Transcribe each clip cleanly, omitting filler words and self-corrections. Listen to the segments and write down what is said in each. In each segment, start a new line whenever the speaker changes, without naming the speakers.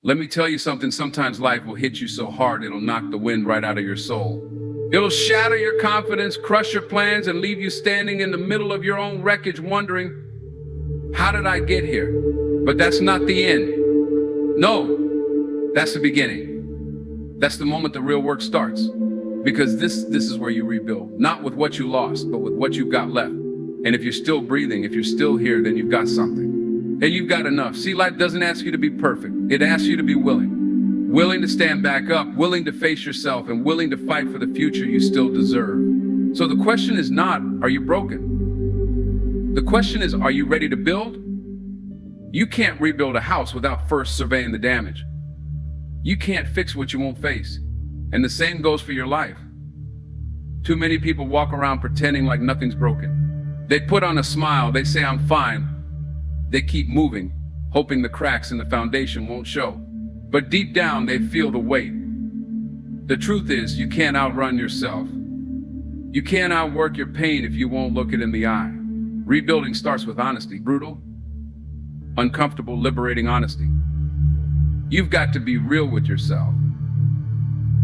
Let me tell you something, sometimes life will hit you so hard it'll knock the wind right out of your soul. It'll shatter your confidence, crush your plans, and leave you standing in the middle of your own wreckage wondering, how did I get here? But that's not the end. No, that's the beginning. That's the moment the real work starts. Because this is where you rebuild, not with what you lost, but with what you've got left. And if you're still breathing, if you're still here, then you've got something. And you've got enough. See, life doesn't ask you to be perfect. It asks you to be willing. Willing to stand back up, willing to face yourself, and willing to fight for the future you still deserve. So the question is not, are you broken? The question is, are you ready to build? You can't rebuild a house without first surveying the damage. You can't fix what you won't face. And the same goes for your life. Too many people walk around pretending like nothing's broken. They put on a smile, they say, I'm fine. They keep moving, hoping the cracks in the foundation won't show. But deep down, they feel the weight. The truth is, you can't outrun yourself. You can't outwork your pain if you won't look it in the eye. Rebuilding starts with honesty, brutal, uncomfortable, liberating honesty. You've got to be real with yourself.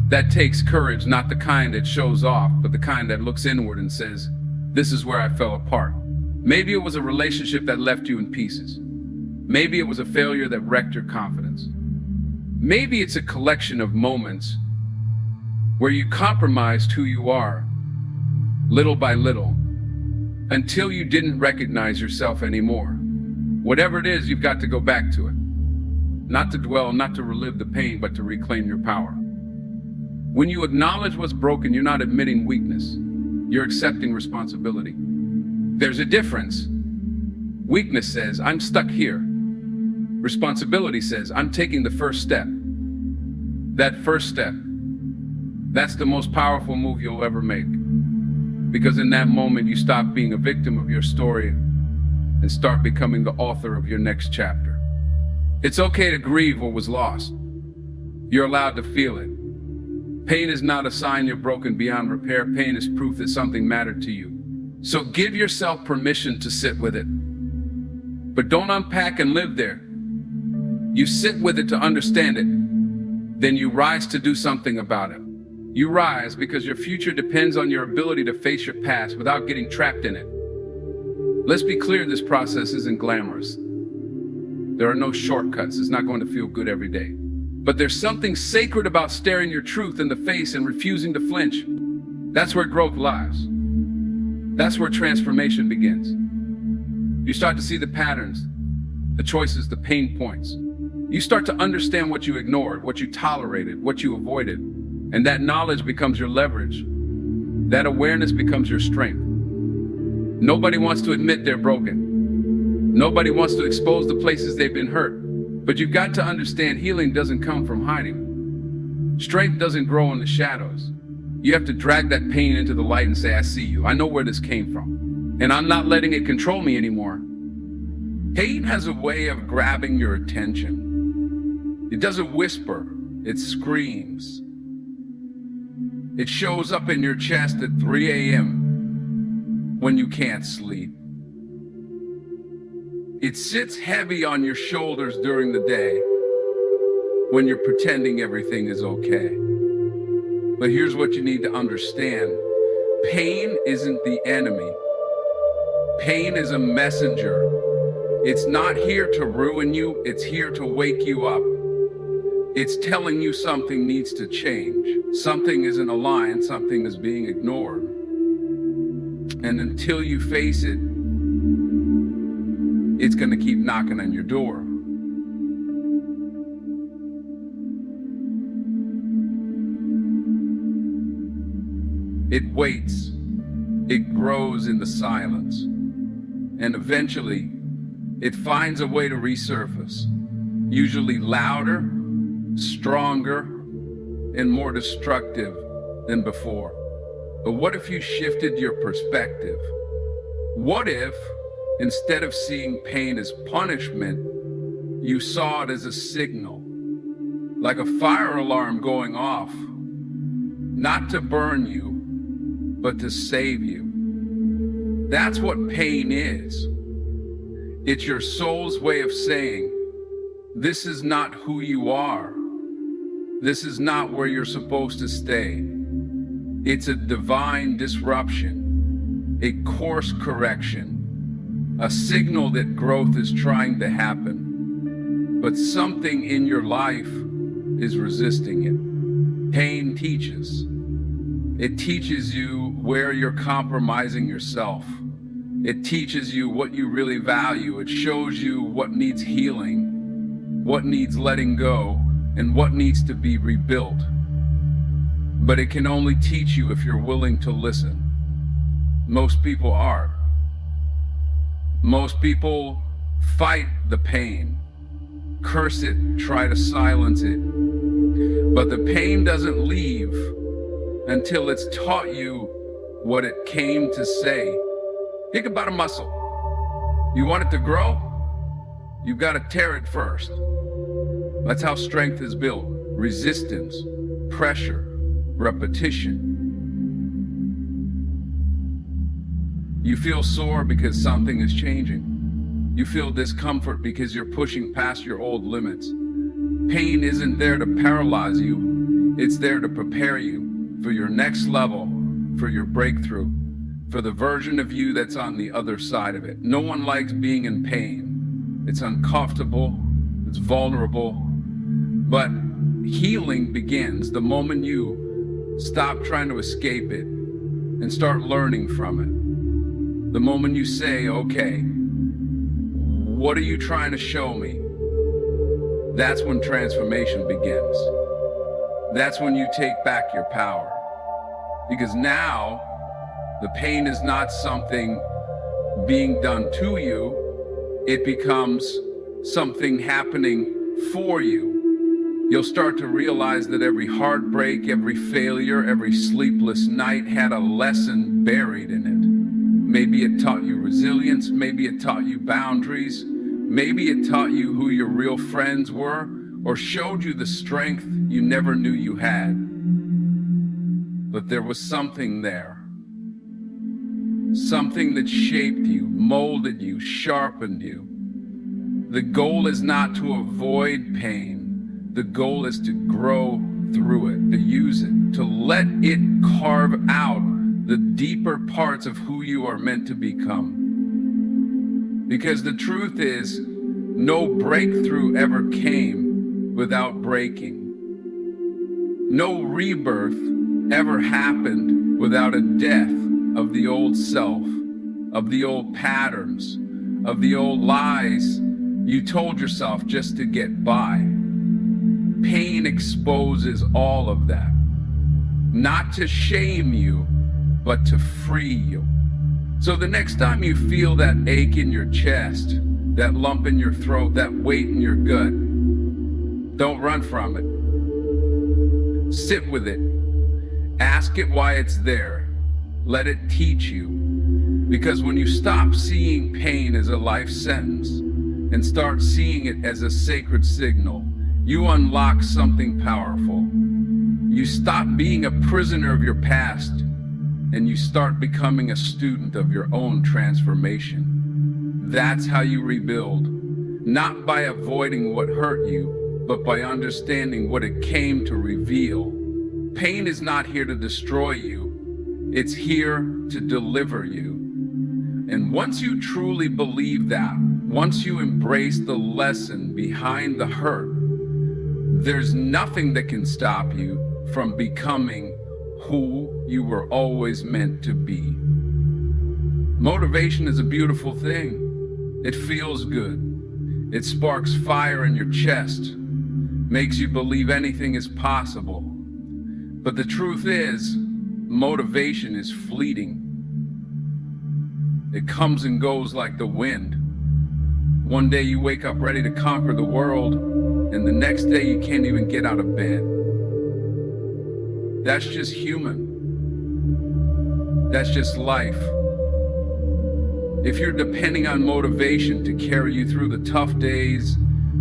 That takes courage, not the kind that shows off, but the kind that looks inward and says, this is where I fell apart. Maybe it was a relationship that left you in pieces. Maybe it was a failure that wrecked your confidence. Maybe it's a collection of moments where you compromised who you are, little by little, until you didn't recognize yourself anymore. Whatever it is, you've got to go back to it. Not to dwell, not to relive the pain, but to reclaim your power. When you acknowledge what's broken, you're not admitting weakness. You're accepting responsibility. There's a difference. Weakness says, I'm stuck here. Responsibility says, I'm taking the first step. That first step, that's the most powerful move you'll ever make. Because in that moment, you stop being a victim of your story and start becoming the author of your next chapter. It's okay to grieve what was lost. You're allowed to feel it. Pain is not a sign you're broken beyond repair. Pain is proof that something mattered to you. So give yourself permission to sit with it. But don't unpack and live there. You sit with it to understand it. Then you rise to do something about it. You rise because your future depends on your ability to face your past without getting trapped in it. Let's be clear, this process isn't glamorous. There are no shortcuts. It's not going to feel good every day. But there's something sacred about staring your truth in the face and refusing to flinch. That's where growth lies. That's where transformation begins. You start to see the patterns, the choices, the pain points. You start to understand what you ignored, what you tolerated, what you avoided. And that knowledge becomes your leverage. That awareness becomes your strength. Nobody wants to admit they're broken. Nobody wants to expose the places they've been hurt. But you've got to understand, healing doesn't come from hiding. Strength doesn't grow in the shadows. You have to drag that pain into the light and say, I see you. I know where this came from. And I'm not letting it control me anymore. Pain has a way of grabbing your attention. It doesn't whisper, it screams. It shows up in your chest at 3 a.m. when you can't sleep. It sits heavy on your shoulders during the day when you're pretending everything is okay. But here's what you need to understand. Pain isn't the enemy. Pain is a messenger. It's not here to ruin you, it's here to wake you up. It's telling you something needs to change. Something isn't aligned, something is being ignored. And until you face it, it's going to keep knocking on your door. It waits. It grows in the silence. And eventually, it finds a way to resurface. Usually louder, stronger, and more destructive than before. But what if you shifted your perspective? What if, instead of seeing pain as punishment, you saw it as a signal, like a fire alarm going off, not to burn you, but to save you? That's what pain is. It's your soul's way of saying, This is not who you are. This is not where you're supposed to stay. It's a divine disruption, a course correction, a signal that growth is trying to happen. But something in your life is resisting it. Pain teaches. It teaches you where you're compromising yourself. It teaches you what you really value. It shows you what needs healing, what needs letting go, and what needs to be rebuilt. But it can only teach you if you're willing to listen. Most people aren't. Most people fight the pain, curse it, try to silence it. But the pain doesn't leave until it's taught you what it came to say. Think about a muscle. You want it to grow? You've got to tear it first. That's how strength is built. Resistance, pressure, repetition. You feel sore because something is changing. You feel discomfort because you're pushing past your old limits. Pain isn't there to paralyze you. It's there to prepare you for your next level, for your breakthrough, for the version of you that's on the other side of it. No one likes being in pain. It's uncomfortable, it's vulnerable, but healing begins the moment you stop trying to escape it and start learning from it. The moment you say, okay, what are you trying to show me? That's when transformation begins. That's when you take back your power. Because now, the pain is not something being done to you, it becomes something happening for you. You'll start to realize that every heartbreak, every failure, every sleepless night had a lesson buried in it. Maybe it taught you resilience, maybe it taught you boundaries, maybe it taught you who your real friends were, or showed you the strength you never knew you had. But there was something there. Something that shaped you, molded you, sharpened you. The goal is not to avoid pain. The goal is to grow through it, to use it, to let it carve out the deeper parts of who you are meant to become. Because the truth is, no breakthrough ever came without breaking. No rebirth ever happened without a death of the old self, of the old patterns, of the old lies you told yourself just to get by. Pain exposes all of that. Not to shame you, but to free you. So the next time you feel that ache in your chest, that lump in your throat, that weight in your gut, don't run from it. Sit with it. Ask it why it's there. Let it teach you. Because when you stop seeing pain as a life sentence and start seeing it as a sacred signal, you unlock something powerful. You stop being a prisoner of your past and you start becoming a student of your own transformation. That's how you rebuild. Not by avoiding what hurt you, but by understanding what it came to reveal. Pain is not here to destroy you. It's here to deliver you. And once you truly believe that, once you embrace the lesson behind the hurt, there's nothing that can stop you from becoming who you were always meant to be. Motivation is a beautiful thing. It feels good. It sparks fire in your chest, makes you believe anything is possible. But the truth is, motivation is fleeting. It comes and goes like the wind. One day you wake up ready to conquer the world, and the next day you can't even get out of bed. That's just human. That's just life. If you're depending on motivation to carry you through the tough days,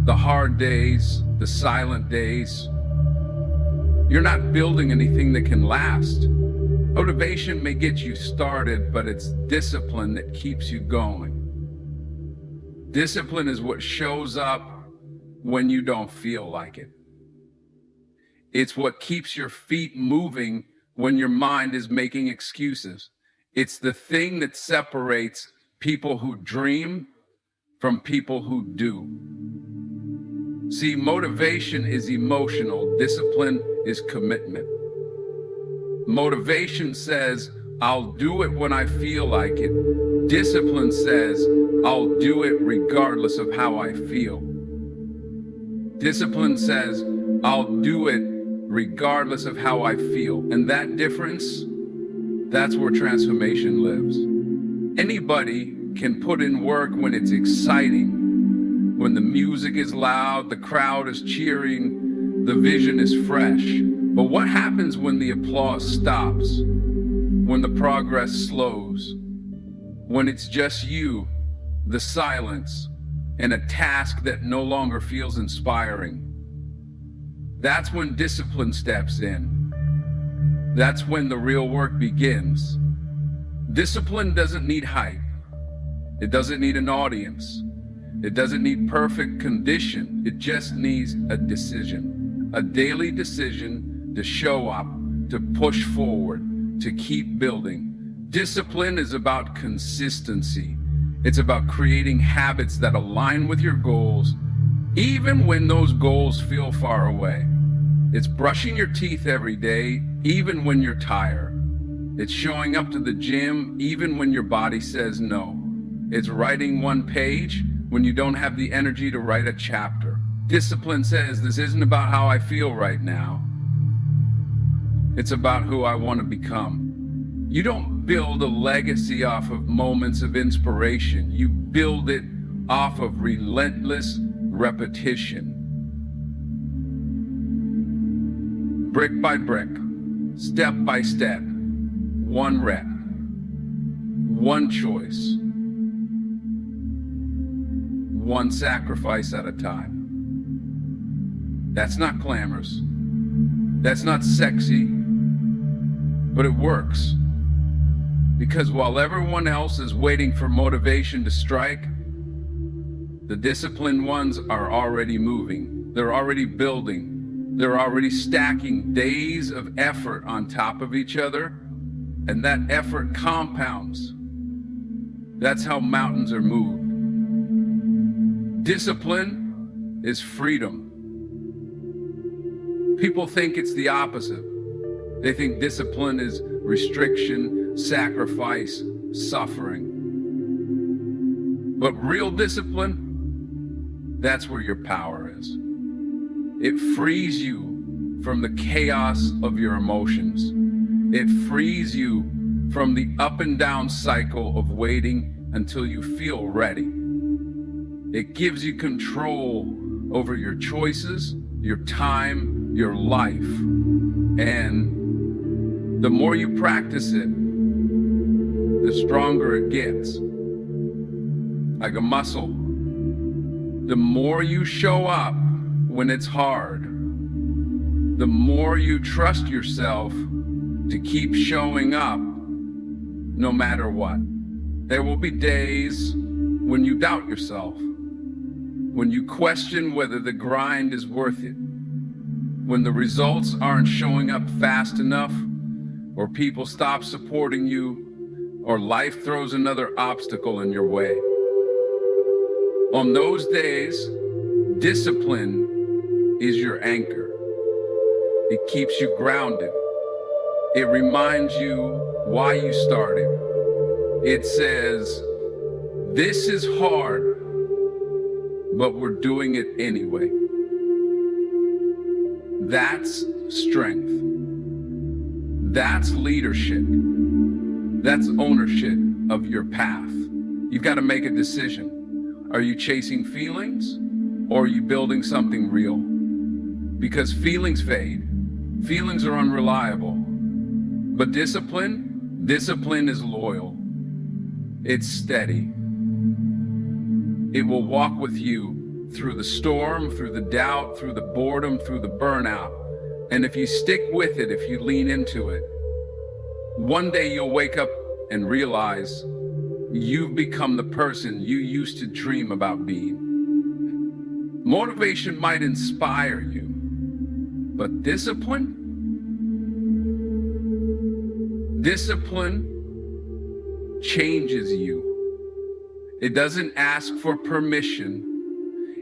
the hard days, the silent days, you're not building anything that can last. Motivation may get you started, but it's discipline that keeps you going. Discipline is what shows up when you don't feel like it. It's what keeps your feet moving when your mind is making excuses. It's the thing that separates people who dream from people who do. See, motivation is emotional, discipline is commitment. Motivation says, I'll do it when I feel like it. Discipline says, I'll do it regardless of how I feel. Discipline says, I'll do it regardless of how I feel. And that difference, that's where transformation lives. Anybody can put in work when it's exciting, when the music is loud, the crowd is cheering, the vision is fresh. But what happens when the applause stops? When the progress slows? When it's just you, the silence, and a task that no longer feels inspiring? That's when discipline steps in. That's when the real work begins. Discipline doesn't need hype. It doesn't need an audience. It doesn't need perfect condition. It just needs a decision, a daily decision to show up, to push forward, to keep building. Discipline is about consistency. It's about creating habits that align with your goals, even when those goals feel far away. It's brushing your teeth every day, even when you're tired. It's showing up to the gym, even when your body says no. It's writing one page when you don't have the energy to write a chapter. Discipline says, this isn't about how I feel right now. It's about who I want to become. You don't build a legacy off of moments of inspiration. You build it off of relentless repetition. Brick by brick, step by step, one rep, one choice, one sacrifice at a time. That's not glamorous. That's not sexy, but it works. Because while everyone else is waiting for motivation to strike, the disciplined ones are already moving. They're already building. They're already stacking days of effort on top of each other, and that effort compounds. That's how mountains are moved. Discipline is freedom. People think it's the opposite. They think discipline is restriction, sacrifice, suffering. But real discipline, that's where your power is. It frees you from the chaos of your emotions. It frees you from the up and down cycle of waiting until you feel ready. It gives you control over your choices, your time, your life. And the more you practice it, the stronger it gets. Like a muscle. The more you show up when it's hard, the more you trust yourself to keep showing up no matter what. There will be days when you doubt yourself, when you question whether the grind is worth it, when the results aren't showing up fast enough, or people stop supporting you, or life throws another obstacle in your way. On those days, discipline is your anchor. It keeps you grounded. It reminds you why you started. It says, this is hard, but we're doing it anyway. That's strength. That's leadership. That's ownership of your path. You've got to make a decision. Are you chasing feelings, or are you building something real? Because feelings fade. Feelings are unreliable. But discipline is loyal. It's steady. It will walk with you through the storm, through the doubt, through the boredom, through the burnout. And if you stick with it, if you lean into it, one day you'll wake up and realize you've become the person you used to dream about being. Motivation might inspire you, but discipline changes you. It doesn't ask for permission.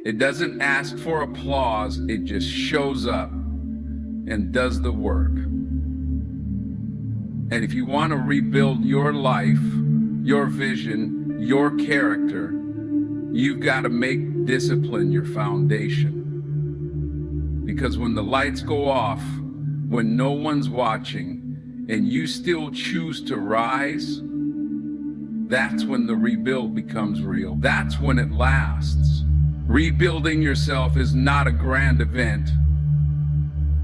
It doesn't ask for applause. It just shows up and does the work. And if you want to rebuild your life, your vision, your character, you've got to make discipline your foundation. Because when the lights go off, when no one's watching, and you still choose to rise, that's when the rebuild becomes real. That's when it lasts. Rebuilding yourself is not a grand event.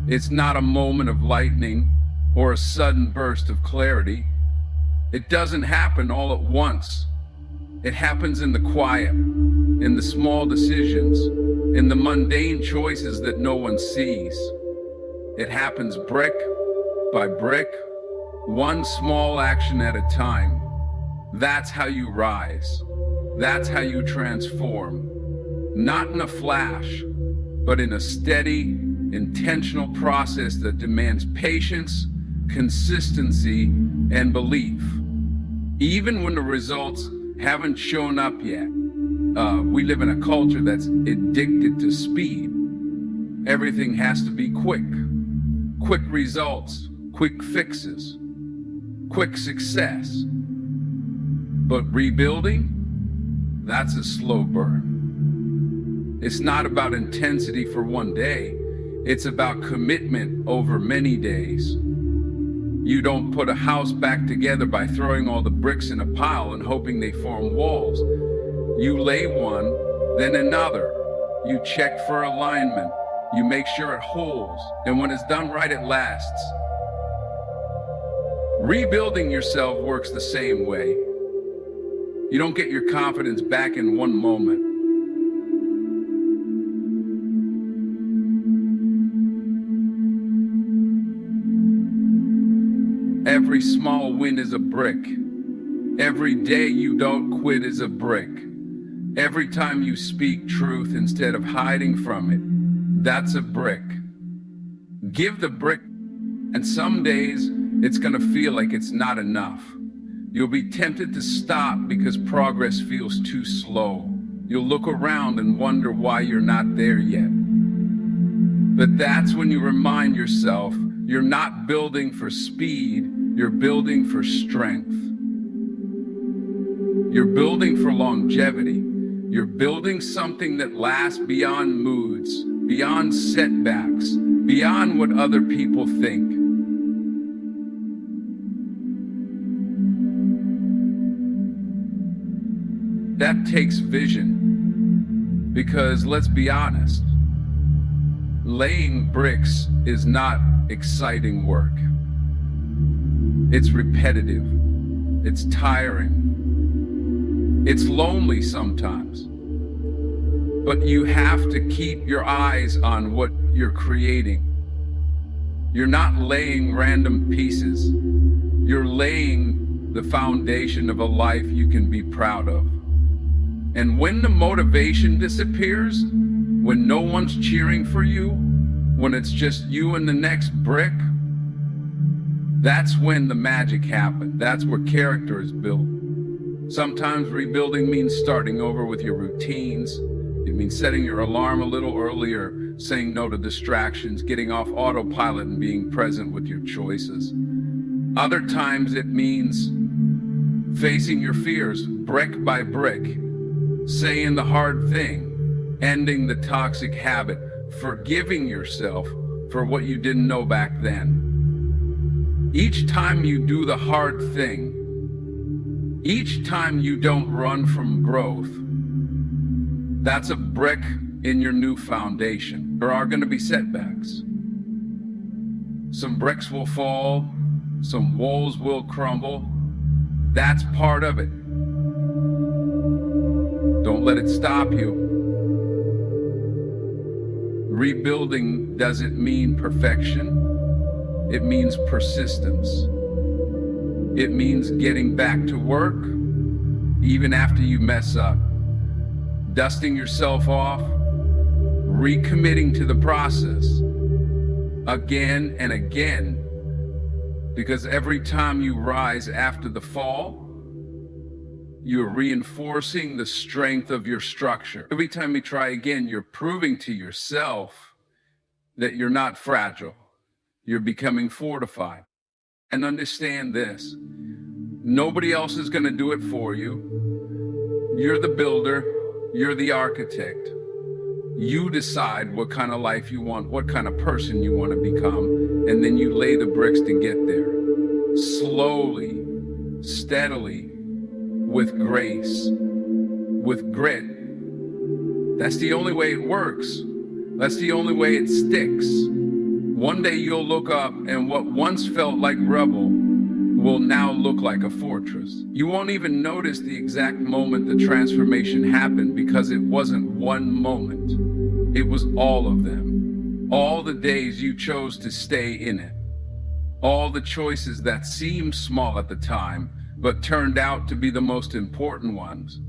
It's not a moment of lightning or a sudden burst of clarity. It doesn't happen all at once. It happens in the quiet, in the small decisions, in the mundane choices that no one sees. It happens brick by brick, one small action at a time. That's how you rise. That's how you transform. Not in a flash, but in a steady, intentional process that demands patience, consistency, and belief. Even when the results haven't shown up yet. We live in a culture that's addicted to speed. Everything has to be quick. Quick results, quick fixes, quick success. But rebuilding, that's a slow burn. It's not about intensity for one day. It's about commitment over many days. You don't put a house back together by throwing all the bricks in a pile and hoping they form walls. You lay one, then another. You check for alignment. You make sure it holds. And when it's done right, it lasts. Rebuilding yourself works the same way. You don't get your confidence back in one moment. Every small win is a brick. Every day you don't quit is a brick. Every time you speak truth instead of hiding from it, that's a brick. Give the brick, and some days it's gonna feel like it's not enough. You'll be tempted to stop because progress feels too slow. You'll look around and wonder why you're not there yet. But that's when you remind yourself you're not building for speed, you're building for strength. You're building for longevity. You're building something that lasts beyond moods, beyond setbacks, beyond what other people think. That takes vision, because let's be honest, laying bricks is not exciting work. It's repetitive, it's tiring, it's lonely sometimes. But you have to keep your eyes on what you're creating. You're not laying random pieces. You're laying the foundation of a life you can be proud of. And when the motivation disappears, when no one's cheering for you, when it's just you and the next brick, that's when the magic happens. That's where character is built. Sometimes rebuilding means starting over with your routines. It means setting your alarm a little earlier, saying no to distractions, getting off autopilot and being present with your choices. Other times it means facing your fears brick by brick, saying the hard thing, ending the toxic habit, forgiving yourself for what you didn't know back then. Each time you do the hard thing, each time you don't run from growth, that's a brick in your new foundation. There are going to be setbacks. Some bricks will fall, some walls will crumble. That's part of it. Don't let it stop you. Rebuilding doesn't mean perfection. It means persistence. It means getting back to work even after you mess up. Dusting yourself off, recommitting to the process again and again, because every time you rise after the fall, you're reinforcing the strength of your structure. Every time you try again, you're proving to yourself that you're not fragile. You're becoming fortified. And understand this: nobody else is going to do it for you. You're the builder, you're the architect. You decide what kind of life you want, what kind of person you want to become, and then you lay the bricks to get there. Slowly, steadily, with grace, with grit. That's the only way it works. That's the only way it sticks. One day you'll look up and what once felt like rubble will now look like a fortress. You won't even notice the exact moment the transformation happened, because it wasn't one moment. It was all of them. All the days you chose to stay in it. All the choices that seemed small at the time, but turned out to be the most important ones.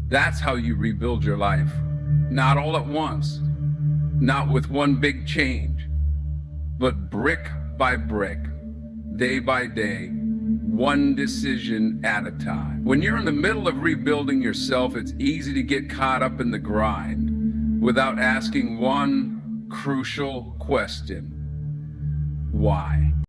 That's how you rebuild your life. Not all at once, not with one big change, but brick by brick, day by day, one decision at a time. When you're in the middle of rebuilding yourself, it's easy to get caught up in the grind without asking one crucial question: why?